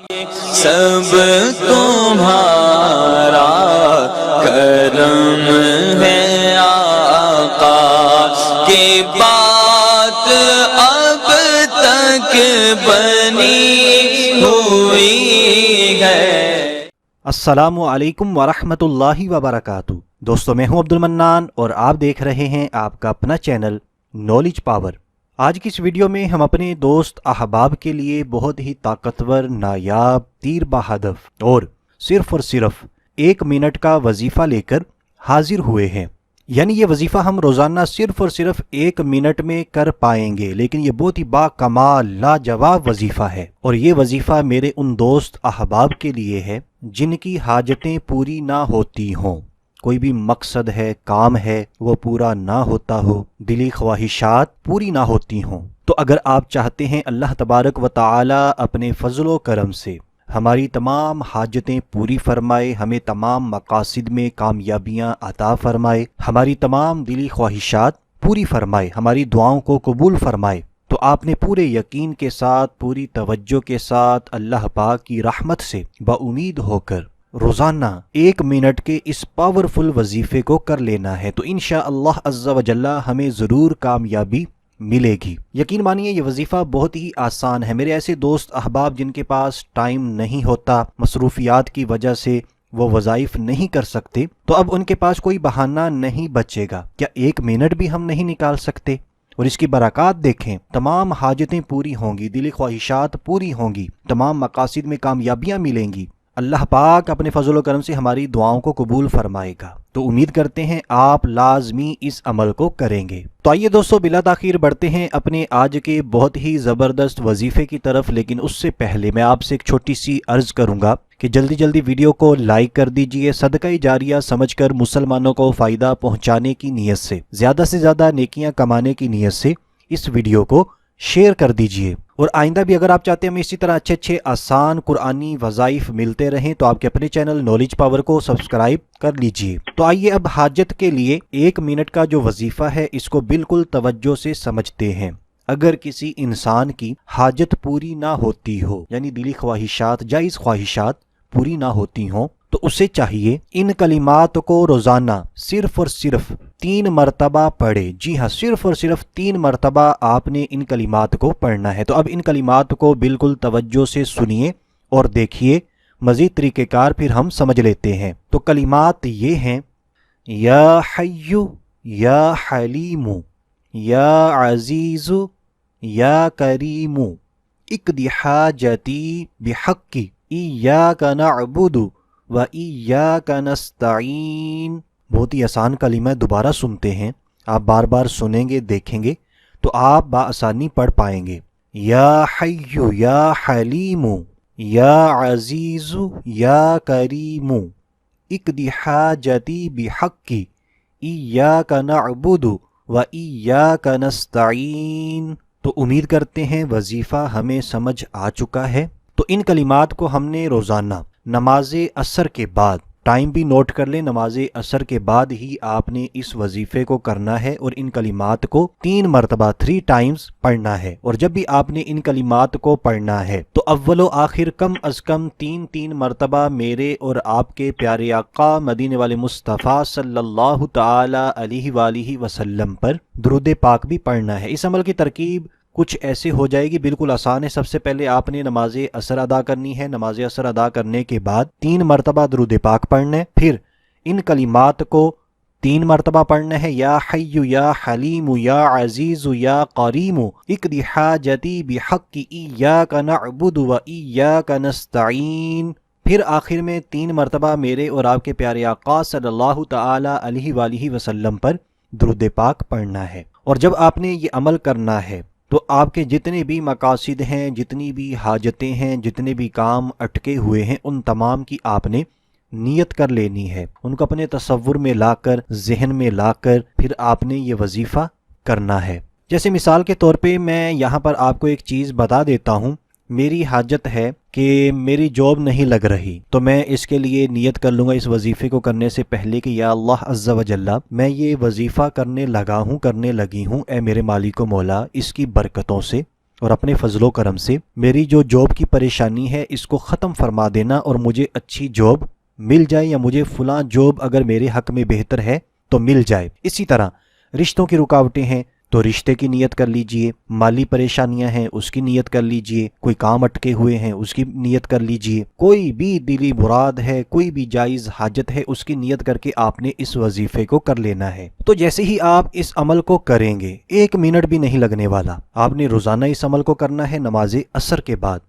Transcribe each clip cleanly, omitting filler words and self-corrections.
سب تمہارا کرم ہے آقا کی بات اب تک بنی ہوئی ہے۔ السلام علیکم ورحمۃ اللہ وبرکاتہ۔ دوستو میں ہوں عبد المنان اور آپ دیکھ رہے ہیں آپ کا اپنا چینل نالج پاور۔ آج کی اس ویڈیو میں ہم اپنے دوست احباب کے لیے بہت ہی طاقتور، نایاب، تیر بہدف اور صرف 1 منٹ کا وظیفہ لے کر حاضر ہوئے ہیں۔ یعنی یہ وظیفہ ہم روزانہ صرف 1 منٹ میں کر پائیں گے، لیکن یہ بہت ہی با کمال لاجواب وظیفہ ہے، اور یہ وظیفہ میرے ان دوست احباب کے لیے ہے جن کی حاجتیں پوری نہ ہوتی ہوں، کوئی بھی مقصد ہے، کام ہے، وہ پورا نہ ہوتا ہو، دلی خواہشات پوری نہ ہوتی ہوں۔ تو اگر آپ چاہتے ہیں اللہ تبارک و تعالی اپنے فضل و کرم سے ہماری تمام حاجتیں پوری فرمائے، ہمیں تمام مقاصد میں کامیابیاں عطا فرمائے، ہماری تمام دلی خواہشات پوری فرمائے، ہماری دعاؤں کو قبول فرمائے، تو آپ نے پورے یقین کے ساتھ، پوری توجہ کے ساتھ اللہ پاک کی رحمت سے باامید ہو کر روزانہ 1 منٹ کے اس پاورفل وظیفے کو کر لینا ہے، تو انشاءاللہ عز و جل ہمیں ضرور کامیابی ملے گی۔ یقین مانیے یہ وظیفہ بہت ہی آسان ہے۔ میرے ایسے دوست احباب جن کے پاس ٹائم نہیں ہوتا، مصروفیات کی وجہ سے وہ وظائف نہیں کر سکتے، تو اب ان کے پاس کوئی بہانہ نہیں بچے گا۔ کیا 1 منٹ بھی ہم نہیں نکال سکتے؟ اور اس کی برکات دیکھیں، تمام حاجتیں پوری ہوں گی، دلی خواہشات پوری ہوں گی، تمام مقاصد میں کامیابیاں ملیں گی، اللہ پاک اپنے فضل و کرم سے ہماری دعاؤں کو قبول فرمائے گا۔ تو امید کرتے ہیں آپ لازمی اس عمل کو کریں گے۔ تو آئیے دوستو بلا تاخیر بڑھتے ہیں اپنے آج کے بہت ہی زبردست وظیفے کی طرف، لیکن اس سے پہلے میں آپ سے ایک چھوٹی سی عرض کروں گا کہ جلدی ویڈیو کو لائک کر دیجئے، صدقہ جاریہ سمجھ کر مسلمانوں کو فائدہ پہنچانے کی نیت سے زیادہ نیکیاں کمانے کی نیت سے اس ویڈیو کو شیئر کر دیجئے۔ اور آئندہ بھی اگر آپ چاہتے ہیں ہمیں اسی طرح اچھے آسان قرآنی وظائف ملتے رہیں تو آپ کے اپنے چینل نالج پاور کو سبسکرائب کر لیجئے۔ تو آئیے اب حاجت کے لیے 1 منٹ کا جو وظیفہ ہے اس کو بالکل توجہ سے سمجھتے ہیں۔ اگر کسی انسان کی حاجت پوری نہ ہوتی ہو، یعنی دلی خواہشات، جائز خواہشات پوری نہ ہوتی ہوں، تو اسے چاہیے ان کلمات کو روزانہ صرف 3 مرتبہ پڑھے۔ جی ہاں، صرف 3 مرتبہ آپ نے ان کلمات کو پڑھنا ہے۔ تو اب ان کلمات کو بالکل توجہ سے سنیے اور دیکھیے، مزید طریقہ کار پھر ہم سمجھ لیتے ہیں۔ تو کلمات یہ ہیں: یا حی یا حلیم یا عزیز یا کریم اقض حاجتی بحق ایاک نعبد و ایاک نستعین۔ بہت ہی آسان کلمہ ہے، دوبارہ سنتے ہیں، آپ بار بار سنیں گے، دیکھیں گے تو آپ بآسانی پڑھ پائیں گے۔ یا حی یا حلیم یا عزیز یا کریم اقض حاجتی بحق ایاک نعبد و ایاک نستعین۔ تو امید کرتے ہیں وظیفہ ہمیں سمجھ آ چکا ہے۔ تو ان کلمات کو ہم نے روزانہ نماز عصر کے بعد، ٹائم بھی نوٹ کر لیں، نماز عصر کے بعد ہی آپ نے اس وظیفے کو کرنا ہے، اور ان کلمات کو 3 مرتبہ 3 ٹائمز پڑھنا ہے۔ اور جب بھی آپ نے ان کلمات کو پڑھنا ہے تو اول و آخر کم از کم 3 مرتبہ میرے اور آپ کے پیارے آقا مدینے والے مصطفیٰ صلی اللہ تعالی علیہ وآلہ وسلم پر درود پاک بھی پڑھنا ہے۔ اس عمل کی ترکیب کچھ ایسے ہو جائے گی، بالکل آسان ہے۔ سب سے پہلے آپ نے نماز عصر ادا کرنی ہے، نماز عصر ادا کرنے کے بعد 3 مرتبہ درود پاک پڑھنا ہے، پھر ان کلمات کو 3 مرتبہ پڑھنا ہے: یا حی یا حلیم یا عزیز یا کریم اقض حاجتی بحق ایاک نعبد و ایاک نستعین۔ پھر آخر میں 3 مرتبہ میرے اور آپ کے پیارے آقا صلی اللہ تعالی علیہ وآلہ وسلم پر درود پاک پڑھنا ہے۔ اور جب آپ نے یہ عمل کرنا ہے تو آپ کے جتنے بھی مقاصد ہیں، جتنی بھی حاجتیں ہیں، جتنے بھی کام اٹکے ہوئے ہیں، ان تمام کی آپ نے نیت کر لینی ہے، ان کو اپنے تصور میں لا کر، ذہن میں لا کر پھر آپ نے یہ وظیفہ کرنا ہے۔ جیسے مثال کے طور پہ میں یہاں پر آپ کو ایک چیز بتا دیتا ہوں، میری حاجت ہے کہ میری جاب نہیں لگ رہی، تو میں اس کے لیے نیت کر لوں گا اس وظیفے کو کرنے سے پہلے کہ یا اللہ عز و جل، میں یہ وظیفہ کرنے لگا ہوں، کرنے لگی ہوں، اے میرے مالک و مولا، اس کی برکتوں سے اور اپنے فضل و کرم سے میری جو جاب کی پریشانی ہے اس کو ختم فرما دینا اور مجھے اچھی جاب مل جائے، یا مجھے فلاں جاب اگر میرے حق میں بہتر ہے تو مل جائے۔ اسی طرح رشتوں کی رکاوٹیں ہیں تو رشتے کی نیت کر لیجئے، مالی پریشانیاں ہیں اس کی نیت کر لیجئے، کوئی کام اٹکے ہوئے ہیں اس کی نیت کر لیجئے، کوئی بھی دلی مراد ہے، کوئی بھی جائز حاجت ہے اس کی نیت کر کے آپ نے اس وظیفے کو کر لینا ہے۔ تو جیسے ہی آپ اس عمل کو کریں گے 1 منٹ بھی نہیں لگنے والا، آپ نے روزانہ اس عمل کو کرنا ہے نماز عصر کے بعد۔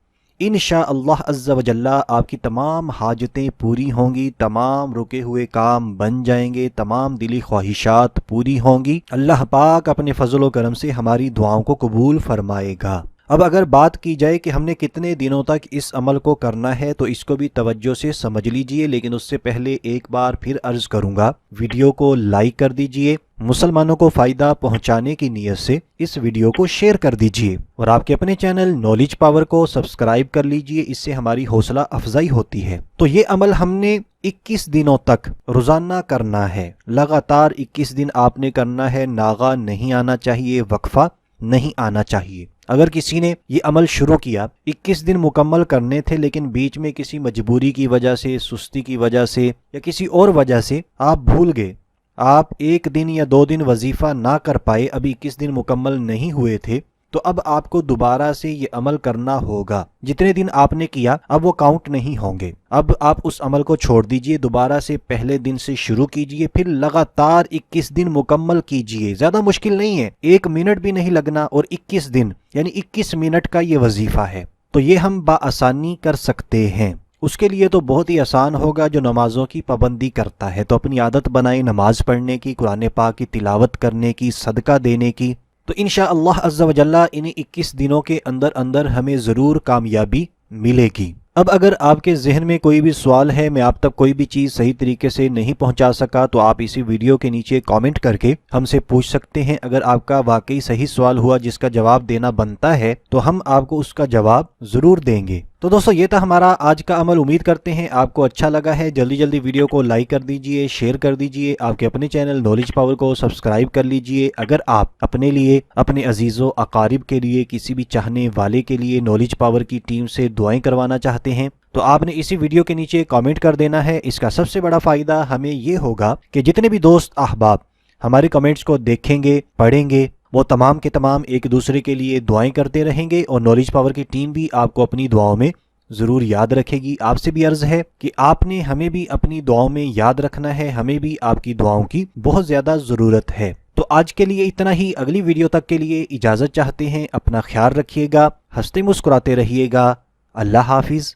انشاءاللہ عز و جل آپ کی تمام حاجتیں پوری ہوں گی، تمام رکے ہوئے کام بن جائیں گے، تمام دلی خواہشات پوری ہوں گی۔ اللہ پاک اپنے فضل و کرم سے ہماری دعاؤں کو قبول فرمائے گا۔ اب اگر بات کی جائے کہ ہم نے کتنے دنوں تک اس عمل کو کرنا ہے تو اس کو بھی توجہ سے سمجھ لیجئے، لیکن اس سے پہلے ایک بار پھر عرض کروں گا ویڈیو کو لائک کر دیجئے، مسلمانوں کو فائدہ پہنچانے کی نیت سے اس ویڈیو کو شیئر کر دیجئے، اور آپ کے اپنے چینل نالج پاور کو سبسکرائب کر لیجئے، اس سے ہماری حوصلہ افزائی ہوتی ہے۔ تو یہ عمل ہم نے 21 دنوں تک روزانہ کرنا ہے، لگاتار 21 دن آپ نے کرنا ہے، ناغہ نہیں آنا چاہیے، وقفہ نہیں آنا چاہیے۔ اگر کسی نے یہ عمل شروع کیا 21 دن مکمل کرنے تھے لیکن بیچ میں کسی مجبوری کی وجہ سے، سستی کی وجہ سے یا کسی اور وجہ سے آپ بھول گئے، آپ 1 دن یا 2 دن وظیفہ نہ کر پائے، ابھی 21 دن مکمل نہیں ہوئے تھے، تو اب آپ کو دوبارہ سے یہ عمل کرنا ہوگا۔ جتنے دن آپ نے کیا اب وہ کاؤنٹ نہیں ہوں گے، اب آپ اس عمل کو چھوڑ دیجئے، دوبارہ سے پہلے دن سے شروع کیجئے، پھر لگاتار 21 دن مکمل کیجئے۔ زیادہ مشکل نہیں ہے، 1 منٹ بھی نہیں لگنا، اور 21 دن یعنی 21 منٹ کا یہ وظیفہ ہے، تو یہ ہم بآسانی کر سکتے ہیں۔ اس کے لیے تو بہت ہی آسان ہوگا جو نمازوں کی پابندی کرتا ہے، تو اپنی عادت بنائیں نماز پڑھنے کی، قرآن پاک کی تلاوت کرنے کی، صدقہ دینے کی، تو انشاءاللہ عز و جل ان 21 دنوں کے اندر ہمیں ضرور کامیابی ملے گی۔ اب اگر آپ کے ذہن میں کوئی بھی سوال ہے، میں آپ تک کوئی بھی چیز صحیح طریقے سے نہیں پہنچا سکا، تو آپ اسی ویڈیو کے نیچے کامنٹ کر کے ہم سے پوچھ سکتے ہیں۔ اگر آپ کا واقعی صحیح سوال ہوا جس کا جواب دینا بنتا ہے تو ہم آپ کو اس کا جواب ضرور دیں گے۔ تو دوستو یہ تھا ہمارا آج کا عمل، امید کرتے ہیں آپ کو اچھا لگا ہے۔ جلدی ویڈیو کو لائک کر دیجئے، شیئر کر دیجئے، آپ کے اپنے چینل نالج پاور کو سبسکرائب کر لیجئے۔ اگر آپ اپنے لیے، اپنے عزیز و اقارب کے لیے، کسی بھی چاہنے والے کے لیے نالج پاور کی ٹیم سے دعائیں کروانا چاہتے ہیں تو آپ نے اسی ویڈیو کے نیچے کامنٹ کر دینا ہے۔ اس کا سب سے بڑا فائدہ ہمیں یہ ہوگا کہ جتنے بھی دوست احباب ہمارے کمنٹس کو دیکھیں گے، پڑھیں گے، وہ تمام کے تمام ایک دوسرے کے لیے دعائیں کرتے رہیں گے، اور نالج پاور کی ٹیم بھی آپ کو اپنی دعاؤں میں ضرور یاد رکھے گی۔ آپ سے بھی عرض ہے کہ آپ نے ہمیں بھی اپنی دعاؤں میں یاد رکھنا ہے، ہمیں بھی آپ کی دعاؤں کی بہت زیادہ ضرورت ہے۔ تو آج کے لیے اتنا ہی، اگلی ویڈیو تک کے لیے اجازت چاہتے ہیں۔ اپنا خیال رکھیے گا، ہنستے مسکراتے رہیے گا۔ اللہ حافظ۔